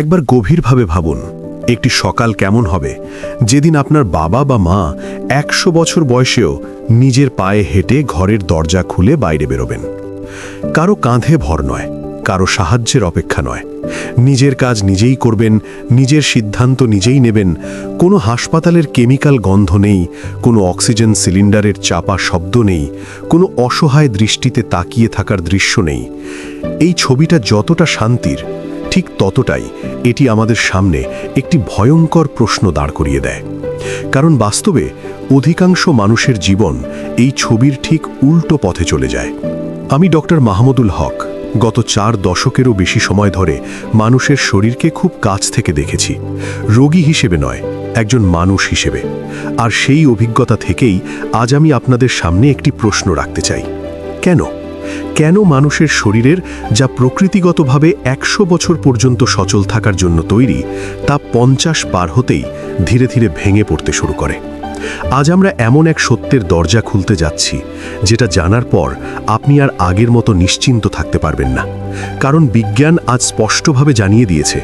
একবার গভীরভাবে ভাবুন, একটি সকাল কেমন হবে যেদিন আপনার বাবা বা মা ১০০ বছর বয়সেও নিজের পায়ে হেঁটে ঘরের দরজা খুলে বাইরে বেরোবেন। কারো কাঁধে ভর নয়, কারো সাহায্যের অপেক্ষা নয়, নিজের কাজ নিজেই করবেন, নিজের সিদ্ধান্ত নিজেই নেবেন। কোনো হাসপাতালের কেমিক্যাল গন্ধ নেই, কোনো অক্সিজেন সিলিন্ডারের চাপা শব্দ নেই, কোনো অসহায় দৃষ্টিতে তাকিয়ে থাকার দৃশ্য নেই। এই ছবিটা যতটা শান্তির, ঠিক ততটাই এটি আমাদের সামনে একটি ভয়ঙ্কর প্রশ্ন দাঁড় করিয়ে দেয়। কারণ বাস্তবে অধিকাংশ মানুষের জীবন এই ছবির ঠিক উল্টো পথে চলে যায়। আমি ডক্টর মাহমুদুল হক গত ৪ দশকেরও বেশি সময় ধরে মানুষের শরীরকে খুব কাছ থেকে দেখেছি, রোগী হিসেবে নয়, একজন মানুষ হিসেবে। আর সেই অভিজ্ঞতা থেকেই আজ আমি আপনাদের সামনে একটি প্রশ্ন রাখতে চাই। কেন মানুষের শরীরের যা প্রকৃতিগতভাবে ১০০ বছর পর্যন্ত সচল থাকার জন্য তৈরি, তা ৫০ পার হতেই ধীরে ধীরে ভেঙে পড়তে শুরু করে? আজ আমরা এমন এক সত্যের দরজা খুলতে যাচ্ছি, যেটা জানার পর আপনি আর আগের মতো নিশ্চিন্ত থাকতে পারবেন না। কারণ বিজ্ঞান আজ স্পষ্টভাবে জানিয়ে দিয়েছে,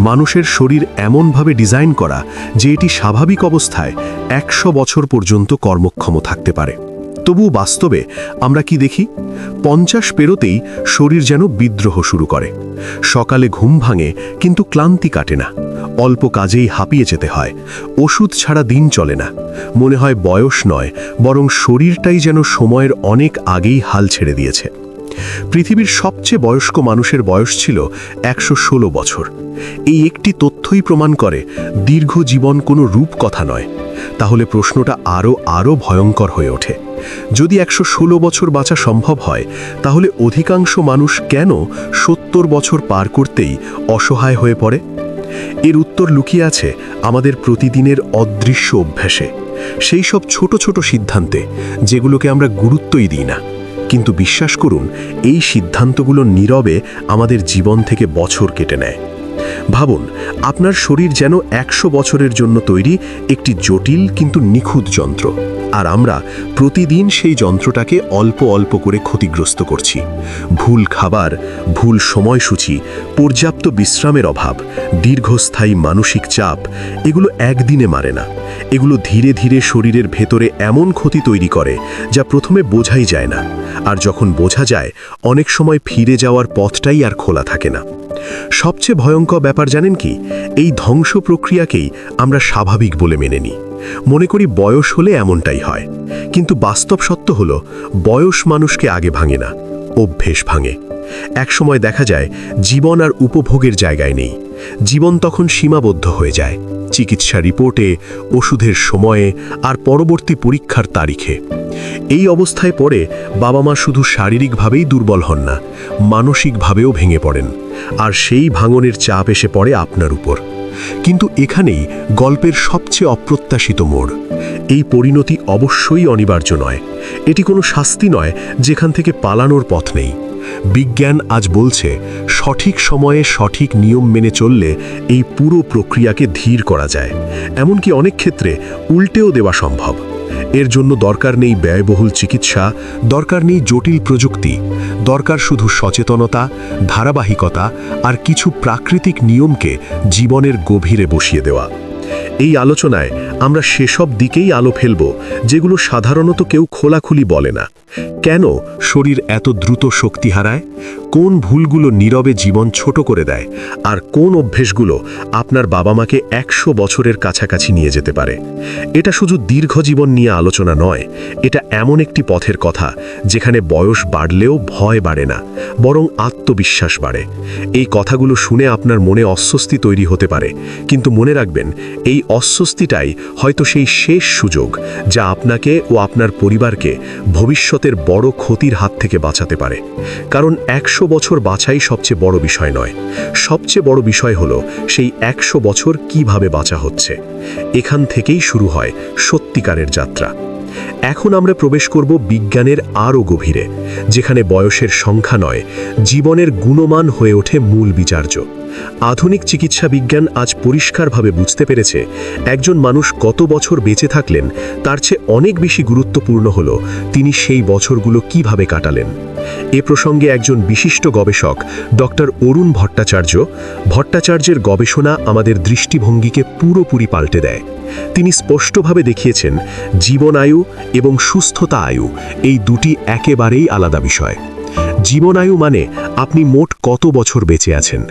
মানুষের শরীর এমনভাবে ডিজাইন করা যে এটি স্বাভাবিক অবস্থায় ১০০ বছর পর্যন্ত কর্মক্ষম থাকতে পারে। তবু বাস্তবে আমরা কি দেখি? ৫০ পেরোতেই শরীর যেন বিদ্রোহ শুরু করে। সকালে ঘুম ভাঙে, কিন্তু ক্লান্তি কাটে না। অল্প কাজেই হাঁপিয়ে যেতে হয়। ওষুধ ছাড়া দিন চলে না। মনে হয় বয়স নয়, বরং শরীরটাই যেন সময়ের অনেক আগেই হাল ছেড়ে দিয়েছে। পৃথিবীর সবচেয়ে বয়স্ক মানুষের বয়স ছিল ১১৬ বছর। এই একটি তথ্যই প্রমাণ করে দীর্ঘ জীবন কোনো রূপকথা নয়। তাহলে প্রশ্নটা আরও ভয়ঙ্কর হয়ে ওঠে। যদি ১১৬ বছর বাঁচা সম্ভব হয়, তাহলে অধিকাংশ মানুষ কেন ৭০ বছর পার করতেই অসহায় হয়ে পড়ে? এর উত্তর লুকিয়ে আছে আমাদের প্রতিদিনের অদৃশ্য অভ্যাসে, সেই সব ছোট ছোট সিদ্ধান্তে যেগুলোকে আমরা গুরুত্বই দিই না। কিন্তু বিশ্বাস করুন, এই সিদ্ধান্তগুলো নীরবে আমাদের জীবন থেকে বছর কেটে নেয়। ভাবুন, আপনার শরীর যেন ১০০ বছরের জন্য তৈরি একটি জটিল কিন্তু নিখুঁত যন্ত্র, আর আমরা প্রতিদিন সেই যন্ত্রটাকে অল্প অল্প করে ক্ষতিগ্রস্ত করছি। ভুল খাবার, ভুল সময়সূচি, পর্যাপ্ত বিশ্রামের অভাব, দীর্ঘস্থায়ী মানসিক চাপ, এগুলো একদিনে মারে না। এগুলো ধীরে ধীরে শরীরের ভেতরে এমন ক্ষতি তৈরি করে যা প্রথমে বোঝাই যায় না। আর যখন বোঝা যায়, অনেক সময় ফিরে যাওয়ার পথটাই আর খোলা থাকে না। সবচেয়ে ভয়ঙ্কর ব্যাপার জানেন কি? এই ধ্বংস প্রক্রিয়াকেই আমরা স্বাভাবিক বলে মেনে নিই। মনে করি বয়স হলে এমনটাই হয়। কিন্তু বাস্তব সত্য হলো, বয়স মানুষকে আগে ভাঙে না, অভ্যেস ভাঙে। একসময় দেখা যায় জীবন আর উপভোগের জায়গায় নেই। জীবন তখন সীমাবদ্ধ হয়ে যায় চিকিৎসা রিপোর্টে, ওষুধের সময়ে আর পরবর্তী পরীক্ষার তারিখে। এই অবস্থায় পড়ে বাবা মা শুধু শারীরিকভাবেই দুর্বল হন না, মানসিকভাবেও ভেঙে পড়েন। আর সেই ভাঙনের চাপ এসে পড়ে আপনার উপর। কিন্তু এখানেই গল্পের সবচেয়ে অপ্রত্যাশিত মোড়। এই পরিণতি অবশ্যই অনিবার্য নয়। এটি কোনো শাস্তি নয় যেখান থেকে পালানোর পথ নেই। বিজ্ঞান আজ বলছে, সঠিক সময়ে সঠিক নিয়ম মেনে চললে এই পুরো প্রক্রিয়াকে ধীর করা যায়। এমনকি অনেক ক্ষেত্রে উল্টেও দেওয়া সম্ভব। এর জন্য দরকার নেই ব্যয়বহুল চিকিৎসা, দরকার নেই জটিল প্রযুক্তি, দরকার শুধু সচেতনতা, ধারাবাহিকতা আর কিছু প্রাকৃতিক নিয়মকে জীবনের গভীরে বসিয়ে দেওয়া। এই আলোচনায় আমরা সেসব দিকেই আলো ফেলব যেগুলো সাধারণত কেউ খোলাখুলি বলে না। কেন শরীর এত দ্রুত শক্তি হারায়? কোন ভুলগুলো নীরবে জীবন ছোট করে দেয়? আর কোন অভ্যেসগুলো আপনার বাবা মাকে ১০০ বছরের কাছাকাছি নিয়ে যেতে পারে? এটা শুধু দীর্ঘ জীবন নিয়ে আলোচনা নয়, এটা এমন একটি পথের কথা যেখানে বয়স বাড়লেও ভয় বাড়ে না, বরং আত্মবিশ্বাস বাড়ে। এই কথাগুলো শুনে আপনার মনে অস্বস্তি তৈরি হতে পারে, কিন্তু মনে রাখবেন, এই অস্বস্তিটাই হয়তো সেই শেষ সুযোগ যা আপনাকে ও আপনার পরিবারকে ভবিষ্যতের বড় ক্ষতির হাত থেকে বাঁচাতে পারে। কারণ ১০০ বছর বাঁচাই সবচেয়ে বড় বিষয় নয়। সবচেয়ে বড় বিষয় হলো সেই ১০০ বছর কিভাবে বাঁচা হচ্ছে। এখান থেকেই শুরু হয় সত্যিকারের যাত্রা। এখন আমরা প্রবেশ করব বিজ্ঞানের আরও গভীরে, যেখানে বয়সের সংখ্যা নয়, জীবনের গুণমান হয়ে ওঠে মূল বিচার্য। আধুনিক চিকিৎসা বিজ্ঞান আজ পরিষ্কারভাবে বুঝতে পেরেছে একজন মানুষ কত বছর বেঁচে থাকলেন তার চেয়ে অনেক বেশি গুরুত্বপূর্ণ হলো তিনি সেই বছরগুলো কিভাবে কাটালেন। এ প্রসঙ্গে একজন বিশিষ্ট গবেষক ডক্টর অরুণ ভট্টাচার্যের গবেষণা আমাদের দৃষ্টিভঙ্গিকে পুরোপুরি পাল্টে দেয়। তিনি স্পষ্টভাবে দেখিয়েছেন জীবনায়ু এবং সুস্থতা আয়ু এই দুটি একেবারেই আলাদা বিষয়। জীবনায়ু মানে আপনি মোট কত বছর বেঁচে আছেন,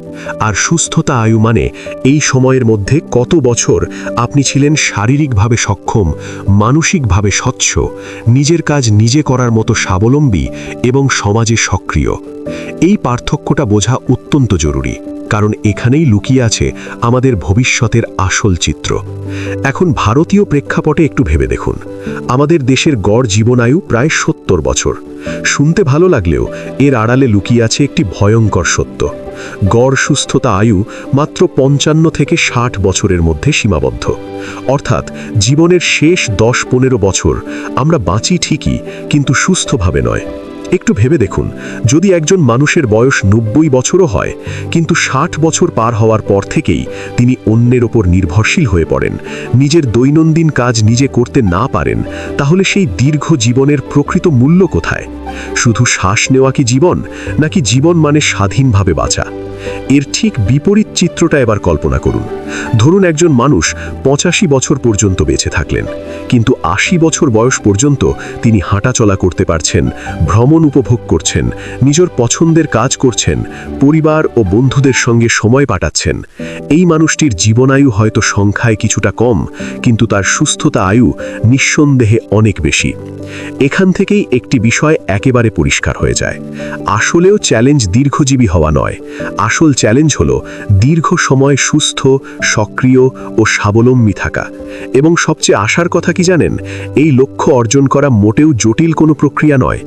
আর সুস্থতা আয়ু মানে এই সময়ের মধ্যে কত বছর আপনি ছিলেন শারীরিকভাবে সক্ষম, মানসিকভাবে স্বচ্ছ, নিজের কাজ নিজে করার মতো স্বাবলম্বী এবং সমাজে সক্রিয়। এই পার্থক্যটা বোঝা অত্যন্ত জরুরি, কারণ এখানেই লুকিয়ে আছে আমাদের ভবিষ্যতের আসল চিত্র। এখন ভারতীয় প্রেক্ষাপটে একটু ভেবে দেখুন, আমাদের দেশের গড় জীবনায়ু প্রায় ৭০ বছর। শুনতে ভালো লাগলেও এর আড়ালে লুকিয়ে আছে একটি ভয়ঙ্কর সত্য। গড় সুস্থতা আয়ু মাত্র ৫৫ থেকে ৬০ বছরের মধ্যে সীমাবদ্ধ। অর্থাৎ জীবনের শেষ ১০-১৫ বছর আমরা বাঁচি ঠিকই, কিন্তু সুস্থভাবে নয়। একটু ভেবে দেখুন, যদি একজন মানুষের বয়স ৯০ বছরও হয়, কিন্তু ৬০ বছর পার হওয়ার পর থেকেই তিনি অন্যের ওপর নির্ভরশীল হয়ে পড়েন, নিজের দৈনন্দিন কাজ নিজে করতে না পারেন, তাহলে সেই দীর্ঘ জীবনের প্রকৃত মূল্য কোথায়? শুধু শ্বাস নেওয়া কি জীবন, নাকি জীবন মানে স্বাধীনভাবে বাঁচা? এর ঠিক বিপরীত চিত্রটা এবার কল্পনা করুন। ধরুন একজন মানুষ ৮৫ বছর পর্যন্ত বেঁচে থাকলেন, কিন্তু ৮০ বছর বয়স পর্যন্ত তিনি হাঁটাচলা করতে পারছেন, ভ্রমণ উপভোগ করছেন, নিজের পছন্দের কাজ করছেন, পরিবার ও বন্ধুদের সঙ্গে সময় কাটাচ্ছেন। এই মানুষটির জীবনায়ু হয়তো সংখ্যায় কিছুটা কম, কিন্তু তার সুস্থতা আয়ু নিঃসন্দেহে অনেক বেশি। এখান থেকেই একটি বিষয় একেবারে পরিষ্কার হয়ে যায়। আসলেও চ্যালেঞ্জ দীর্ঘজীবী হওয়া নয়, আসল চ্যালেঞ্জ হলো দীর্ঘ সময় সুস্থ, সক্রিয় ও স্বাবলম্বী থাকা। এবং সবচেয়ে আশার কথা কি জানেন? এই লক্ষ্য অর্জন করা মোটেও জটিল কোনো প্রক্রিয়া নয়।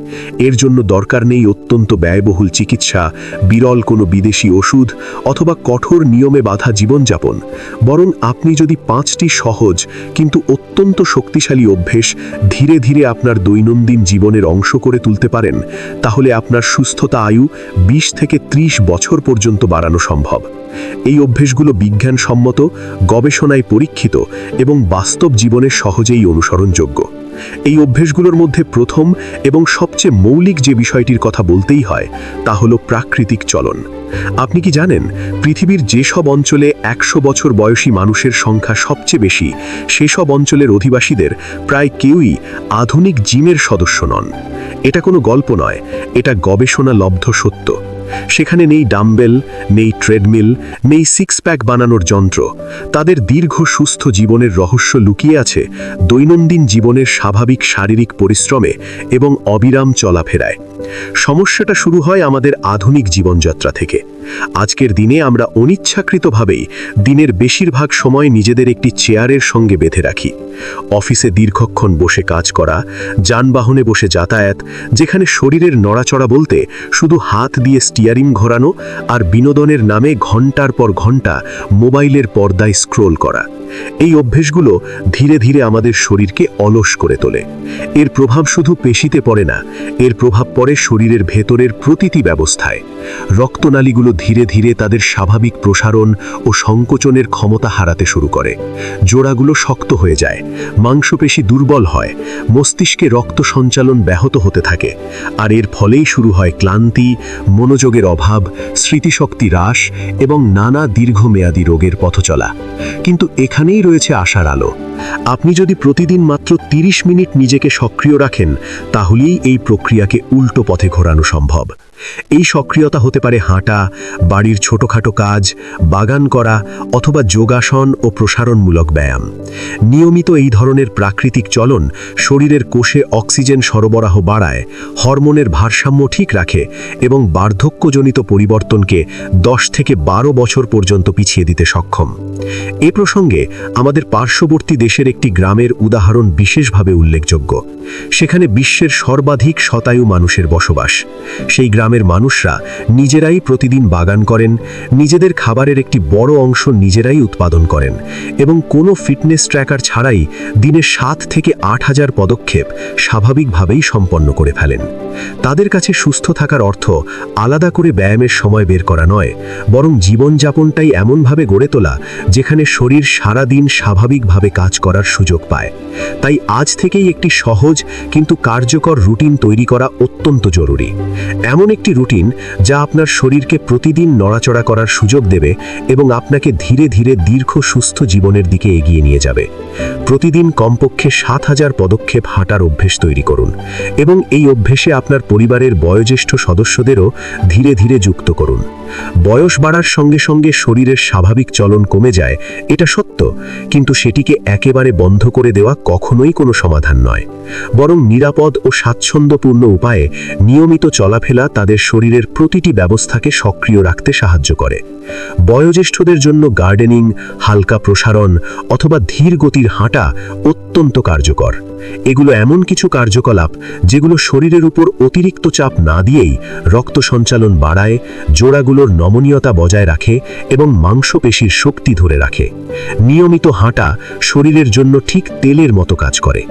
এর জন্য দরকার নেই অত্যন্ত ব্যয়বহুল চিকিৎসা, বিরল কোনো বিদেশি ওষুধ অথবা কঠোর নিয়মে বাঁধা জীবনযাপন। বরং আপনি যদি ৫টি সহজ কিন্তু অত্যন্ত শক্তিশালী অভ্যেস ধীরে ধীরে আপনার দৈনন্দিন জীবনের অংশ করে তুলতে পারেন, তাহলে আপনার সুস্থতা আয়ু ২০ থেকে ৩০ বছর পর্যন্ত বাড়ানো সম্ভব। এই অভ্যেসগুলো বিজ্ঞানসম্মত, গবেষণায় পরীক্ষিত এবং বাস্তব জীবনে সহজেই অনুসরণযোগ্য। এই অভ্যেসগুলোর মধ্যে প্রথম এবং সবচেয়ে মৌলিক যে বিষয়টির কথা বলতেই হয় তা হলো প্রাকৃতিক চলন। আপনি কি জানেন, পৃথিবীর যেসব অঞ্চলে ১০০ বছর বয়সী মানুষের সংখ্যা সবচেয়ে বেশি, সেসব অঞ্চলের অধিবাসীদের প্রায় কেউই আধুনিক জিমের সদস্য নন। এটা কোনো গল্প নয়, এটা গবেষণালব্ধ সত্য। সেখানে নেই ডাম্বেল, নেই ট্রেডমিল, নেই সিক্স প্যাক বানানোর যন্ত্র। তাদের দীর্ঘ সুস্থ জীবনের রহস্য লুকিয়ে আছে দৈনন্দিন জীবনের স্বাভাবিক শারীরিক পরিশ্রমে এবং অবিরাম চলাফেরায়। সমস্যাটা শুরু হয় আমাদের আধুনিক জীবনযাত্রা থেকে। আজকের দিনে আমরা অনিচ্ছাকৃতভাবেই দিনের বেশিরভাগ সময় নিজেদের একটি চেয়ারের সঙ্গে বেঁধে রাখি। অফিসে দীর্ঘক্ষণ বসে কাজ করা, যানবাহনে বসে যাতায়াত, যেখানে শরীরের নড়াচড়া বলতে শুধু হাত দিয়ে স্টিয়ারিং ঘোরানো আর বিনোদনের নামে ঘন্টার পর ঘন্টা মোবাইলের পর্দায় স্ক্রোল করা। এই অভ্যেসগুলো ধীরে ধীরে আমাদের শরীরকে অলস করে তোলে। এর প্রভাব শুধু পেশিতে পড়ে না, এর প্রভাব পড়ে শরীরের ভেতরের প্রতিটি ব্যবস্থায়। রক্তনালীগুলো ধীরে ধীরে তাদের স্বাভাবিক প্রসারণ ও সংকোচনের ক্ষমতা হারাতে শুরু করে। জোড়াগুলো শক্ত হয়ে যায়, মাংসপেশি দুর্বল হয়, মস্তিষ্কে রক্ত সঞ্চালন ব্যাহত হতে থাকে। আর এর ফলেই শুরু হয় ক্লান্তি, মনোযোগের অভাব, স্মৃতিশক্তি হ্রাস এবং নানা দীর্ঘমেয়াদী রোগের পথচলা। কিন্তু এখানেই রয়েছে আশার আলো। আপনি যদি প্রতিদিন মাত্র ৩০ মিনিট নিজেকে সক্রিয় রাখেন, তাহলেই এই প্রক্রিয়াকে উল্টো পথে ঘোরানো সম্ভব। এই সক্রিয়তা হতে পারে হাঁটা, বাড়ির ছোটখাটো কাজ, বাগান করা অথবা যোগাসন ও প্রসারণমূলক ব্যায়াম। নিয়মিত এই ধরনের প্রাকৃতিক চলন শরীরের কোষে অক্সিজেন সরবরাহ বাড়ায়, হরমোনের ভারসাম্য ঠিক রাখে এবং বার্ধক্যজনিত পরিবর্তনকে ১০ থেকে ১২ বছর পর্যন্ত পিছিয়ে দিতে সক্ষম। এ প্রসঙ্গে আমাদের পার্শ্ববর্তী দেশের একটি গ্রামের উদাহরণ বিশেষভাবে উল্লেখযোগ্য। সেখানে বিশ্বের সর্বাধিক শতায়ু মানুষের বসবাস। সেই গ্রামে গ্রামের মানুষরা নিজেরাই প্রতিদিন বাগান করেন, নিজেদের খাবারের একটি বড় অংশ নিজেরাই উৎপাদন করেন এবং কোনো ফিটনেস ট্র্যাকার ছাড়াই দিনে 7 থেকে 8,000 পদক্ষেপ স্বাভাবিকভাবেই সম্পন্ন করে ফেলেন। তাদের কাছে সুস্থ থাকার অর্থ আলাদা করে ব্যায়ামের সময় বের করা নয়, বরং জীবনযাপনটাই এমনভাবে গড়ে তোলা যেখানে শরীর সারা দিন স্বাভাবিকভাবে কাজ করার সুযোগ পায়। তাই আজ থেকেই একটি সহজ কিন্তু কার্যকর রুটিন তৈরি করা অত্যন্ত জরুরি। এমন একটি রুটিন যা আপনার শরীরকে প্রতিদিন নড়াচড়া করার সুযোগ দেবে এবং আপনাকে ধীরে ধীরে দীর্ঘ সুস্থ জীবনের দিকে এগিয়ে নিয়ে যাবে। প্রতিদিন কমপক্ষে 7,000 পদক্ষেপ হাঁটার অভ্যেস তৈরি করুন এবং এই অভ্যেসে আপনার পরিবারের বয়োজ্যেষ্ঠ সদস্যদেরও ধীরে ধীরে যুক্ত করুন। বয়স বাড়ার সঙ্গে সঙ্গে শরীরের স্বাভাবিক চলন কমে যায়, এটা সত্য, কিন্তু সেটিকে একেবারে বন্ধ করে দেওয়া কখনোই কোনো সমাধান নয়, বরং নিরাপদ ও স্বাচ্ছন্দ্যপূর্ণ উপায়ে নিয়মিত চলাফেরা তাদের শরীরের প্রতিটি ব্যবস্থাকে সক্রিয় রাখতে সাহায্য করে। বয়োজ্যেষ্ঠদের জন্য গার্ডেনিং, হালকা প্রসারণ অথবা ধীর গতির হাঁটা অত্যন্ত কার্যকর। এগুলো এমন কিছু কার্যকলাপ যেগুলো শরীরের উপর অতিরিক্ত চাপ না দিয়েই রক্ত সঞ্চালন বাড়ায়, জোড়াগুলোর নমনীয়তা বজায় রাখে এবং মাংসপেশির শক্তি ধরে রাখে। নিয়মিত হাঁটা শরীরের জন্য ঠিক তেলের মতো কাজ করে।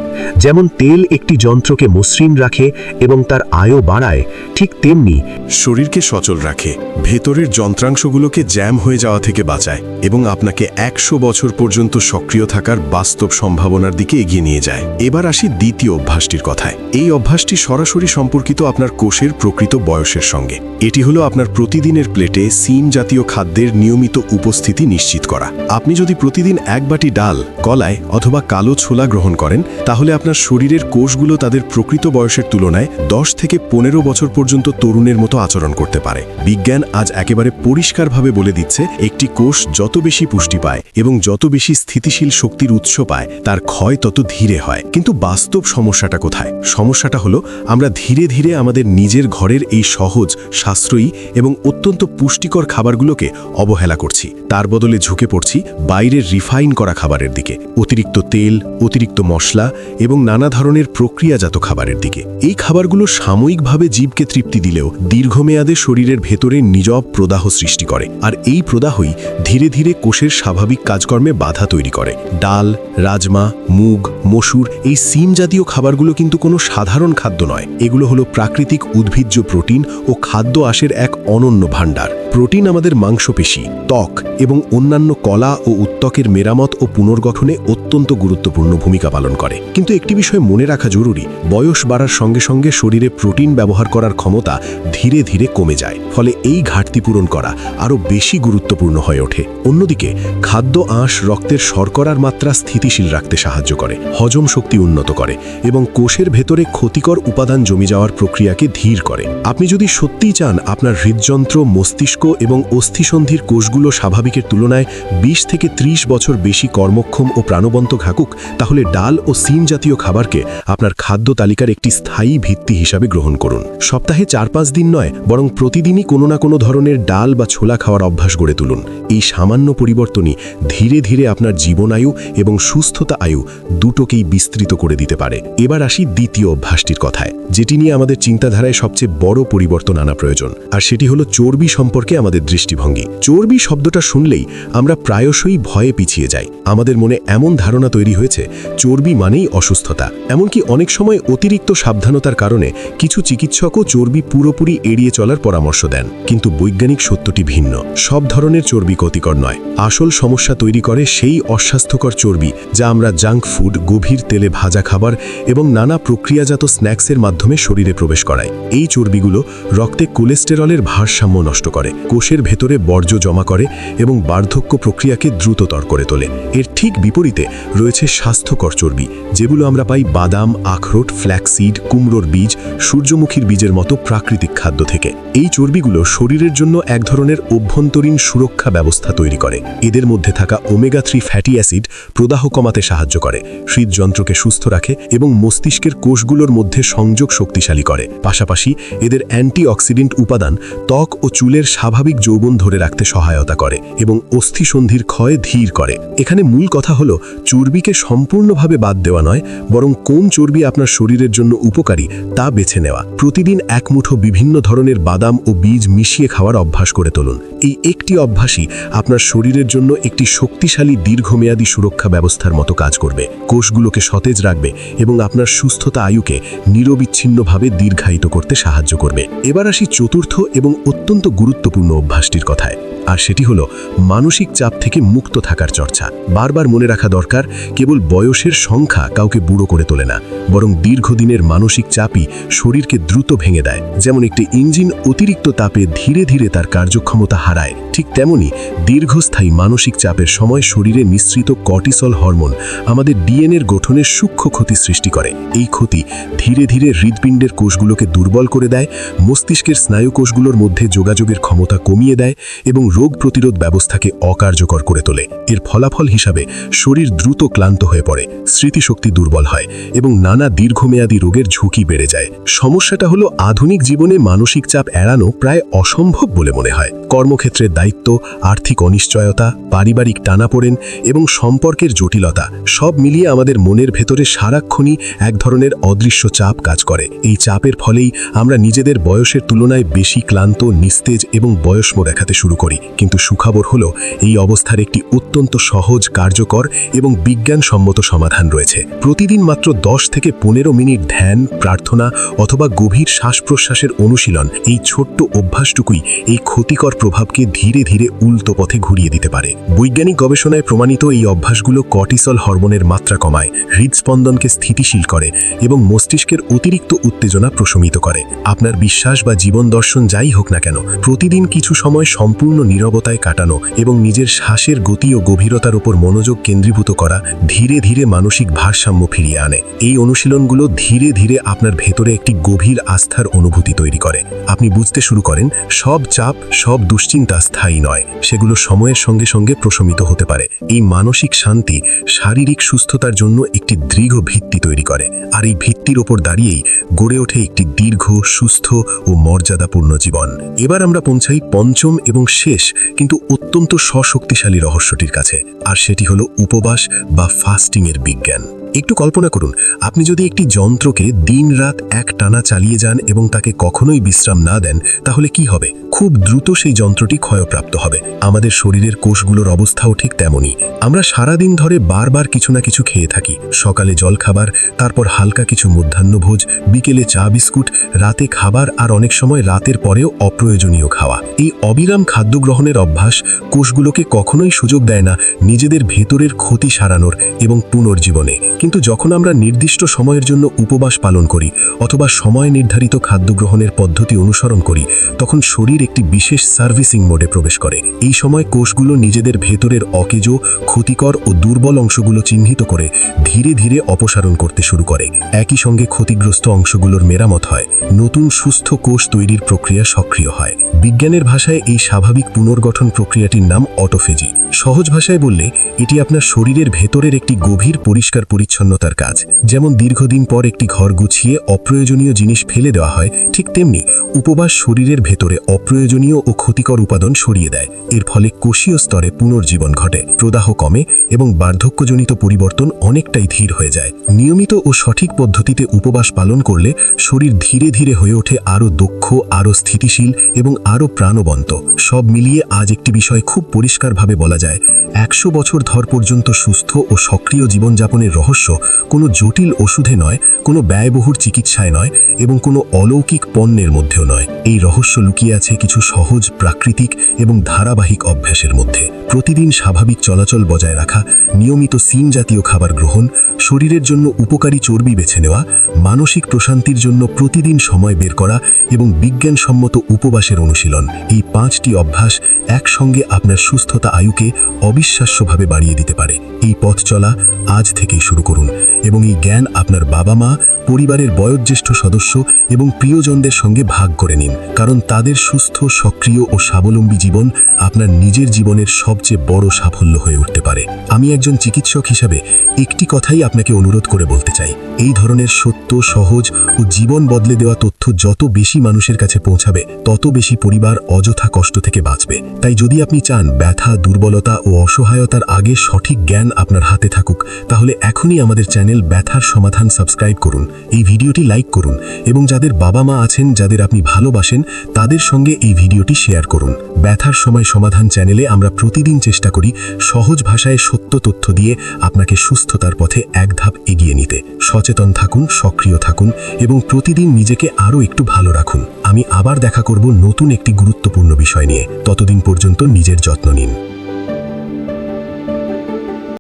যেমন তেল একটি যন্ত্রকে মসৃণ রাখে এবং তার আয়ও বাড়ায়, ঠিক তেমনি শরীরকে সচল রাখে, ভেতরের যন্ত্রাংশগুলোকে জ্যাম হয়ে যাওয়া থেকে বাঁচায় এবং আপনাকে 100 বছর পর্যন্ত সক্রিয় থাকার বাস্তব সম্ভাবনার দিকে এগিয়ে নিয়ে যায়। এবার আসি দ্বিতীয় অভ্যাসটির কথায়। এই অভ্যাসটি সরাসরি সম্পর্কিত আপনার কোষের প্রকৃত বয়সের সঙ্গে। এটি হলো আপনার প্রতিদিনের প্লেটে সিম জাতীয় খাদ্যের নিয়মিত উপস্থিতি নিশ্চিত করা। আপনি যদি প্রতিদিন 1 বাটি ডাল, কলাই অথবা কালো ছোলা গ্রহণ করেন, তাহলে আপনার শরীরের কোষগুলো তাদের প্রকৃত বয়সের তুলনায় 10 থেকে 15 বছর পর্যন্ত তরুণের মতো আচরণ করতে পারে। বিজ্ঞান আজ একেবারে পরিষ্কারভাবে বলে দিচ্ছে, একটি কোষ যত বেশি পুষ্টি পায় এবং যত বেশি স্থিতিশীল শক্তির উৎস পায়, তার ক্ষয় তত ধীরে হয়। কিন্তু বাস্তব সমস্যাটা কোথায়? সমস্যাটা হলো আমরা ধীরে ধীরে আমাদের নিজের ঘরের এই সহজ, সাশ্রয়ী এবং অত্যন্ত পুষ্টিকর খাবারগুলোকে অবহেলা করছি। তার বদলে ঝুঁকে পড়ছি বাইরের রিফাইন করা খাবারের দিকে, অতিরিক্ত তেল, অতিরিক্ত মশলা এবং নানা ধরনের প্রক্রিয়াজাত খাবারের দিকে। এই খাবারগুলো সাময়িকভাবে জীবকে তৃপ্তি দিলেও দীর্ঘমেয়াদে শরীরের ভেতরে নীরব প্রদাহ সৃষ্টি করে, আর এই প্রদাহই ধীরে ধীরে কোষের স্বাভাবিক কাজকর্মে বাধা তৈরি করে। ডাল, রাজমা, মুগ, মসুর এই সিম জাতীয় খাবারগুলো কিন্তু কোনো সাধারণ খাদ্য নয়। এগুলো হলো প্রাকৃতিক উদ্ভিজ্জ প্রোটিন ও খাদ্য আঁশের এক অনন্য ভাণ্ডার। প্রোটিন আমাদের মাংসপেশি, ত্বক এবং অন্যান্য কলা ও উত্তকের মেরামত ও পুনর্গঠনে অত্যন্ত গুরুত্বপূর্ণ ভূমিকা পালন করে। কিন্তু একটি বিষয় মনে রাখা জরুরি, বয়স বাড়ার সঙ্গে সঙ্গে শরীরে প্রোটিন ব্যবহার করার ক্ষমতা ধীরে ধীরে কমে যায়, ফলে এই ঘাটতি পূরণ করা আরও বেশি গুরুত্বপূর্ণ হয়ে ওঠে। অন্যদিকে খাদ্য আঁশ রক্তের শর্করার মাত্রা স্থিতিশীল রাখতে সাহায্য করে, হজম শক্তি উন্নত করে এবং কোষের ভেতরে ক্ষতিকর উপাদান জমে যাওয়ার প্রক্রিয়াকে ধীর করে। আপনি যদি সত্যিই চান আপনার হৃদযন্ত্র, মস্তিষ্ক এবং অস্থিসন্ধির কোষগুলো স্বাভাবিকের তুলনায় 20 থেকে 30 বছর বেশি কর্মক্ষম ও প্রাণবন্ত থাকুক, তাহলে ডাল ও সিম জাতীয় খাবারকে আপনার খাদ্য তালিকার একটি স্থায়ী ভিত্তি হিসাবে গ্রহণ করুন। সপ্তাহে 4-5 দিন নয়, বরং প্রতিদিনই কোনো না কোনো ধরনের ডাল বা ছোলা খাওয়ার অভ্যাস গড়ে তুলুন। এই সামান্য পরিবর্তনই ধীরে ধীরে আপনার জীবনায়ু এবং সুস্থতা আয়ু দুটোকেই বিস্তৃত করে দিতে পারে। এবার আসি দ্বিতীয় অভ্যাসটির কথায়, যেটি নিয়ে আমাদের চিন্তাধারায় সবচেয়ে বড় পরিবর্তন আনা প্রয়োজন, আর সেটি হলো চর্বি সম্পর্কে আমাদের দৃষ্টিভঙ্গি। চর্বি শব্দটা শুনলেই আমরা প্রায়শই ভয়ে পিছিয়ে যাই। আমাদের মনে এমন ধারণা তৈরি হয়েছে চর্বি মানেই অসুস্থতা। এমনকি অনেক সময় অতিরিক্ত সাবধানতার কারণে কিছু চিকিৎসকও চর্বি পুরোপুরি এড়িয়ে চলার পরামর্শ দেন। কিন্তু বৈজ্ঞানিক সত্যটি ভিন্ন। সব ধরনের চর্বি ক্ষতিকর নয়। আসল সমস্যা তৈরি করে সেই অস্বাস্থ্যকর চর্বি যা আমরা জাঙ্ক ফুড, গভীর তেলে ভাজা খাবার এবং নানা প্রক্রিয়াজাত স্ন্যাক্সের মাধ্যমে শরীরে প্রবেশ করায়। এই চর্বিগুলো রক্তে কোলেস্টেরলের ভারসাম্য নষ্ট করে, কোষের ভেতরে বর্জ্য জমা করে এবং বার্ধক্য প্রক্রিয়াকে দ্রুততর করে তোলে। এর ঠিক বিপরীতে রয়েছে স্বাস্থ্যকর চর্বি, যেগুলো আমরা পাই বাদাম, আখরোট, ফ্ল্যাক্সিড, কুমড়োর বীজ, সূর্যমুখীর বীজের মতো প্রাকৃতিক খাদ্য থেকে। এই চর্বিগুলো শরীরের জন্য এক ধরনের অভ্যন্তরীণ সুরক্ষা ব্যবস্থা তৈরি করে। এদের মধ্যে থাকা ওমেগা-3 ফ্যাটি অ্যাসিড প্রদাহ কমাতে সাহায্য করে, হৃদযন্ত্রকে সুস্থ রাখে এবং মস্তিষ্কের কোষগুলোর মধ্যে সংযোগ শক্তিশালী করে। পাশাপাশি এদের অ্যান্টিঅক্সিডেন্ট উপাদান ত্বক ও চুলের স্বাভাবিক যৌবন ধরে রাখতে সহায়তা করে এবং অস্থিসন্ধির ক্ষয় ধীর করে। এখানে মূল কথা হলো চর্বিকে সম্পূর্ণভাবে বাদ দেওয়া নয়, বরং কোন চর্বি আপনার শরীরের জন্য উপকারী তা বেছে নেওয়া। প্রতিদিন এক মুঠো বিভিন্ন ধরনের বাদাম ও বীজ মিশিয়ে খাওয়ার অভ্যাস করে তুলুন। এই একটি অভ্যাসই আপনার শরীরের জন্য একটি শক্তিশালী দীর্ঘমেয়াদী সুরক্ষা ব্যবস্থার মতো কাজ করবে, কোষগুলোকে সতেজ রাখবে এবং আপনার সুস্থতা আয়ুকে নিরবিচ্ছিন্নভাবে দীর্ঘায়িত করতে সাহায্য করবে। এবার আসি চতুর্থ এবং অত্যন্ত গুরুত্বপূর্ণ অভ্যাসটির কথায়, আর সেটি হলো মানসিক চাপ থেকে মুক্ত থাকার চর্চা। বারবার মনে রাখা দরকার, কেবল বয়সের সংখ্যা কাউকে বুড়ো করে তোলে না, বরং দীর্ঘদিনের মানসিক চাপই শরীরকে দ্রুত ভেঙে দেয়। যেমন একটি ইঞ্জিন অতিরিক্ত তাপে ধীরে ধীরে তার কার্যক্ষমতা হারায়, ঠিক তেমনি দীর্ঘস্থায়ী মানসিক চাপের সময় শরীরে নিঃসৃত কর্টিসল হরমোন আমাদের ডিএনএর গঠনের সূক্ষ্ম ক্ষতি সৃষ্টি করে। এই ক্ষতি ধীরে ধীরে হৃৎপিণ্ডের কোষগুলোকে দুর্বল করে দেয়, মস্তিষ্কের স্নায়ু কোষগুলোর মধ্যে যোগাযোগের ক্ষমতা কমিয়ে দেয় এবং রোগ প্রতিরোধ ব্যবস্থাকে অকার্যকর করে তোলে। এর ফলাফল হিসাবে শরীর দ্রুত ক্লান্ত হয়ে পড়ে, স্মৃতিশক্তি দুর্বল হয় এবং নানা দীর্ঘমেয়াদী রোগের ঝুঁকি বেড়ে যায়। সমস্যাটা হলো আধুনিক জীবনে মানসিক চাপ এড়ানো প্রায় অসম্ভব বলে মনে হয়। কর্মক্ষেত্রের দায়িত্ব, আর্থিক অনিশ্চয়তা, পারিবারিক টানাপোড়েন এবং সম্পর্কের জটিলতা সব মিলিয়ে আমাদের মনের ভেতরে সারাক্ষণই এক ধরনের অদৃশ্য চাপ কাজ করে। এই চাপের ফলেই আমরা নিজেদের বয়সের তুলনায় বেশি ক্লান্ত, নিস্তেজ এবং বয়স্ম দেখাতে শুরু করি। কিন্তু সুখবর হলো এই অবস্থার একটি অত্যন্ত সহজ, কার্যকর এবং বিজ্ঞানসম্মত সমাধান রয়েছে। প্রতিদিন মাত্র 10 থেকে 15 মিনিট ধ্যান, প্রার্থনা অথবা গভীর শ্বাস প্রশ্বাসের অনুশীলন, এই ছোট্ট অভ্যাসটুকুই এই ক্ষতিকর প্রভাবকে ধীরে ধীরে উল্টো পথে ঘুরিয়ে দিতে পারে। বৈজ্ঞানিক গবেষণায় প্রমাণিত এই অভ্যাসগুলো কর্টিসল হরমোনের মাত্রা কমায়, হৃদস্পন্দনকে স্থিতিশীল করে এবং মস্তিষ্কের অতিরিক্ত উত্তেজনা প্রশমিত করে। আপনার বিশ্বাস বা জীবন দর্শন যাই হোক না কেন, প্রতিদিন কিছু সময় সম্পূর্ণ নীরবতায় কাটানো এবং নিজের শ্বাসের গতি ও গভীরতার উপর মনোযোগ কেন্দ্রীভূত করা ধীরে ধীরে মানসিক ভারসাম্য ফিরিয়ে আনে। এই অনুশীলনগুলো ধীরে ধীরে আপনার ভেতরে একটি গভীর আস্থার অনুভূতি তৈরি করে। আপনি বুঝতে শুরু করেন, সব চাপ, সব দুশ্চিন্তা স্থায়ী নয়, সেগুলো সময়ের সঙ্গে সঙ্গে প্রশমিত হতে পারে। এই মানসিক শান্তি শারীরিক সুস্থতার জন্য একটি দৃঢ় ভিত্তি তৈরি করে, আর এই ভিত্তির ওপর দাঁড়িয়েই গড়ে ওঠে একটি দীর্ঘ, সুস্থ ও মর্যাদাপূর্ণ জীবন। এবার আমরা পৌঁছাই পঞ্চম এবং শেষ কিন্তু অত্যন্ত সশক্তিশালী রহস্যটির কাছে, আর সেটি হলো উপবাস বা ফাস্টিংয়ের বিজ্ঞান। একটু কল্পনা করুন, আপনি যদি একটি যন্ত্রকে দিন-রাত এক টানা চালিয়ে যান এবং তাকে কখনোই বিশ্রাম না দেন, তাহলে কি হবে? খুব দ্রুত সেই যন্ত্রটি ক্ষয়প্রাপ্ত হবে। আমাদের শরীরের কোষগুলোর অবস্থাও ঠিক তেমনই। আমরা সারাদিন ধরে বারবার কিছু না কিছু খেয়ে থাকি। সকালে জলখাবার, তারপর হালকা কিছু মধ্যাহ্নভোজ, বিকেলে চা বিস্কুট, রাতে খাবার, আর অনেক সময় রাতের পরেও অপ্রয়োজনীয় খাওয়া। এই অবিরাম খাদ্য গ্রহণের অভ্যাস কোষগুলোকে কখনোই সুযোগ দেয় না নিজেদের ভেতরের ক্ষতি সারানোর এবং পুনর্জীবনে। কিন্তু যখন আমরা নির্দিষ্ট সময়ের জন্য উপবাস পালন করি অথবা সময় নির্ধারিত খাদ্য গ্রহণের পদ্ধতি অনুসরণ করি, তখন শরীর একটি বিশেষ সার্ভিসিং মোডে প্রবেশ করে। এই সময় কোষগুলো নিজেদের ভেতরের অকেজো, ক্ষতিকর ও দুর্বল অংশগুলো চিহ্নিত করে ধীরে ধীরে অপসারণ করতে শুরু করে। একই সঙ্গে ক্ষতিগ্রস্ত অংশগুলোর মেরামত হয়, নতুন সুস্থ কোষ তৈরির প্রক্রিয়া সক্রিয় হয়। বিজ্ঞানের ভাষায় এই স্বাভাবিক পুনর্গঠন প্রক্রিয়াটির নাম অটোফেজি। সহজ ভাষায় বললে এটি আপনার শরীরের ভেতরের একটি গভীর পরিষ্কার পরিচ্ছন্নতার কাজ। যেমন দীর্ঘদিন পর একটি ঘর গুছিয়ে অপ্রয়োজনীয় জিনিস ফেলে দেওয়া হয়, ঠিক তেমনি উপবাস শরীরের ভেতরে অপ্রয়োজনীয় ও ক্ষতিকর উপাদান সরিয়ে দেয়। এর ফলে কোষীয় স্তরে পুনর্জীবন ঘটে, প্রদাহ কমে এবং বার্ধক্যজনিত পরিবর্তন অনেকটাই ধীর হয়ে যায়। নিয়মিত ও সঠিক পদ্ধতিতে উপবাস পালন করলে শরীর ধীরে ধীরে হয়ে ওঠে আরও দক্ষ, আরও স্থিতিশীল এবং আরও প্রাণবন্ত। সব মিলিয়ে আজ একটি বিষয় খুব পরিষ্কারভাবে বলা যায়, 100 বছর ধর পর্যন্ত সুস্থ ও সক্রিয় জীবনযাপনের রহস্য কোনো জটিল ওষুধে নয়, কোনো ব্যয়বহুল চিকিৎসায় নয় এবং কোনো অলৌকিক পণ্যের মধ্যেও নয়। এই রহস্য লুকিয়ে আছে কিছু সহজ, প্রাকৃতিক এবং ধারাবাহিক অভ্যাসের মধ্যে। প্রতিদিন স্বাভাবিক চলাচল বজায় রাখা, নিয়মিত সিম জাতীয় খাবার গ্রহণ, শরীরের জন্য উপকারী চর্বি বেছে নেওয়া, মানসিক প্রশান্তির জন্য প্রতিদিন সময় বের করা এবং বিজ্ঞানসম্মত উপবাসের অনুশীলন, এই 5টি অভ্যাস একসঙ্গে আপনার সুস্থতা আয়ুকে অবিশ্বাস্যভাবে বাড়িয়ে দিতে পারে। এই পথ চলা আজ থেকেই শুরু করুন এবং এই জ্ঞান আপনার বাবা-মা, পরিবারের বয়োজ্যেষ্ঠ সদস্য এবং প্রিয়জনদের সঙ্গে ভাগ করে নিন, কারণ তাদের সুস্থ, সক্রিয় ও স্বাবলম্বী জীবন আপনার নিজের জীবনের সবচেয়ে বড় সাফল্য হয়ে উঠতে পারে। আমি একজন চিকিৎসক হিসাবে একটি কথাই আপনাকে অনুরোধ করে বলতে চাই, এই ধরনের সত্য, সহজ ও জীবন বদলে দেওয়া তথ্য যত বেশি মানুষের কাছে পৌঁছাবে, তত বেশি পরিবার অযথা কষ্ট থেকে বাঁচবে। তাই যদি আপনি চান ব্যথা, দুর্বলতা ও অসহায়তার আগে সঠিক জ্ঞান আপনার হাতে থাকুক, তাহলে এখনই আমাদের চ্যানেল ব্যথার সমাধান সাবস্ক্রাইব করুন, এই ভিডিওটি লাইক করুন এবং যাদের বাবা মা আছেন, যাদের আপনি ভালোবাসেন, তাদের সঙ্গে এই ভিডিওটি শেয়ার করুন। ব্যথার সময় সমাধান চ্যানেলে আমরা প্রতিদিন চেষ্টা করি সহজ ভাষায় সত্য তথ্য দিয়ে আপনাকে সুস্থতার পথে এক ধাপ এগিয়ে নিতে। সচেতন থাকুন, সক্রিয় থাকুন এবং প্রতিদিন নিজেকে আরও একটু ভালো রাখুন। আমি আবার দেখা করব নতুন একটি গুরুত্বপূর্ণ বিষয় নিয়ে। ততদিন পর্যন্ত নিজের যত্ন নিন।